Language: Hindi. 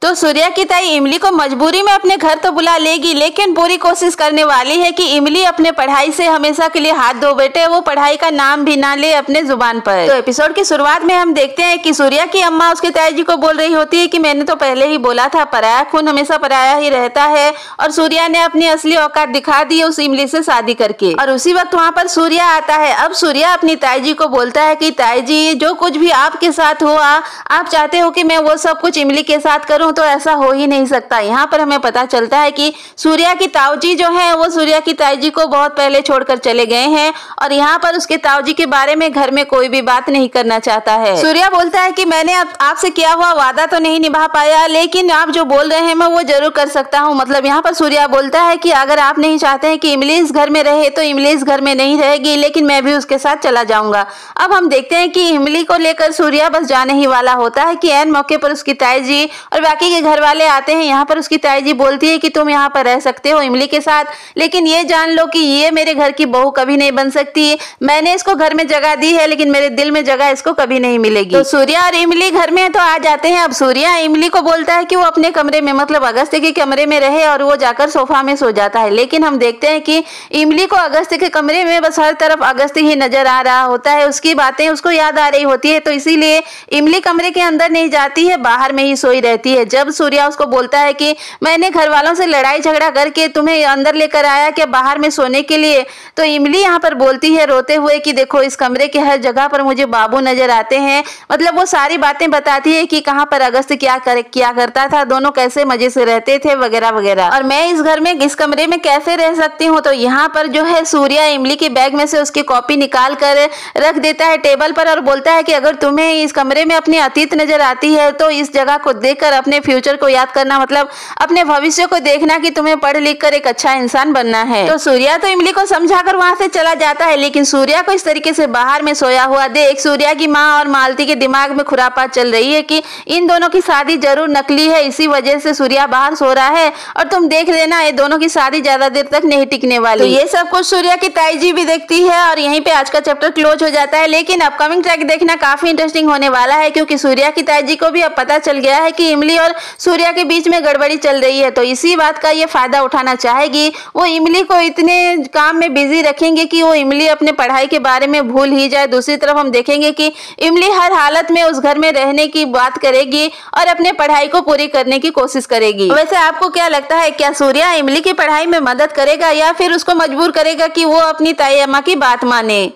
तो सूर्या की ताई इमली को मजबूरी में अपने घर तो बुला लेगी, लेकिन पूरी कोशिश करने वाली है कि इमली अपने पढ़ाई से हमेशा के लिए हाथ धो बैठे, वो पढ़ाई का नाम भी ना ले अपने जुबान पर। तो एपिसोड की शुरुआत में हम देखते हैं कि सूर्या की अम्मा उसके ताई जी को बोल रही होती है कि मैंने तो पहले ही बोला था, पराया खून हमेशा पराया ही रहता है, और सूर्या ने अपनी असली औकात दिखा दी उस इमली से शादी करके। और उसी वक्त वहाँ पर सूर्या आता है। अब सूर्या अपनी ताई जी को बोलता है कि ताई जी, जो कुछ भी आपके साथ हुआ, आप चाहते हो कि मैं वो सब कुछ इमली के साथ करूं, तो ऐसा हो ही नहीं सकता। यहाँ पर हमें पता चलता है कि सूर्या की ताऊजी जो है वो सूर्या की ताई जी को बहुत पहले छोड़कर चले गए हैं, और यहाँ पर उसके ताऊजी के बारे में घर में कोई भी बात नहीं करना चाहता है। सूर्या बोलता है कि मैंने आपसे किया हुआ वादा तो नहीं निभा पाया, लेकिन आप जो बोल रहे हैं मैं वो जरूर कर सकता हूँ। मतलब यहाँ पर सूर्या बोलता है कि अगर आप नहीं चाहते हैं कि इमली इस घर में रहे तो इमली इस घर में नहीं रहेगी, लेकिन मैं भी उसके साथ चला जाऊंगा। अब हम देखते हैं कि इमली को लेकर सूर्या बस जाने ही वाला होता है कि ऐन मौके पर उसकी ताई जी और बाकी के घर वाले आते हैं। यहाँ पर उसकी ताई जी बोलती है कि तुम यहाँ पर रह सकते हो इमली के साथ, लेकिन ये जान लो कि ये मेरे घर की बहू कभी नहीं बन सकती। मैंने इसको घर में जगह दी है, लेकिन मेरे दिल में जगह इसको कभी नहीं मिलेगी। तो सूर्या और इमली घर में तो आ जाते हैं। अब सूर्या इमली को बोलता है कि वो अपने कमरे में, मतलब अगस्त्य के कमरे में रहे, और वो जाकर सोफा में सो जाता है। लेकिन हम देखते हैं कि इमली को अगस्त्य के कमरे में बस हर तरफ अगस्त्य ही नजर आ रहा होता है, उसकी बातें उसको याद आ रही होती है, तो इसीलिए इमली कमरे के अंदर नहीं जाती है, बाहर में ही सोई रहती है। जब सूर्या उसको बोलता है कि मैंने घर वालों से लड़ाई झगड़ा करके तुम्हें अंदर लेकर आया क्या बाहर में सोने के लिए, तो इमली यहाँ पर बोलती है रोते हुए कि देखो इस कमरे के हर जगह पर मुझे बाबू नजर आते हैं। मतलब वो सारी बातें बताती है कि कहाँ पर अगस्त्य क्या करता था, दोनों कैसे मजे से रहते थे वगैरह वगैरह, और मैं इस घर में इस कमरे में कैसे रह सकती हूँ। तो यहाँ पर जो है सूर्या इमली के बैग में से उसकी कॉपी निकाल कर रख देता है टेबल पर, और बोलता है कि अगर तुम्हें इस कमरे में अपनी अतीत नजर आती है तो इस जगह को देखकर अपने फ्यूचर को याद करना, मतलब अपने भविष्य को देखना कि तुम्हें पढ़ लिख कर एक अच्छा इंसान बनना है। तो सूर्या तो इमली को समझाकर वहां से चला जाता है, लेकिन सूर्या को इस तरीके से बाहर में सोया हुआ देख सूर्या की माँ और मालती के दिमाग में खुरापात चल रही है कि इन दोनों की शादी जरूर नकली है, इसी वजह से सूर्या बाहर सो रहा है, और तुम देख लेना ये दोनों की शादी ज्यादा देर तक नहीं टिकने वाली। तो ये सब कुछ सूर्या की ताई जी भी देखती है, और यहीं पे आज का चैप्टर क्लोज हो जाता है। लेकिन अपकमिंग ट्रैक देखना काफी इंटरेस्टिंग होने वाला है, क्योंकि सूर्या की ताई जी को भी अब पता चल गया है कि इमली और सूर्या के बीच में गड़बड़ी चल रही है, तो इसी बात का ये फायदा उठाना चाहेगी। वो इमली को इतने काम में बिजी रखेंगे कि वो इमली अपने पढ़ाई के बारे में भूल ही जाए। दूसरी तरफ हम देखेंगे कि इमली हर हालत में उस घर में रहने की बात करेगी और अपने पढ़ाई को पूरी करने की कोशिश करेगी। वैसे आपको क्या लगता है, क्या सूर्या इमली की पढ़ाई में मदद करेगा या फिर उसको मजबूर करेगा कि वो अपनी ताई अम्मा की बात माने?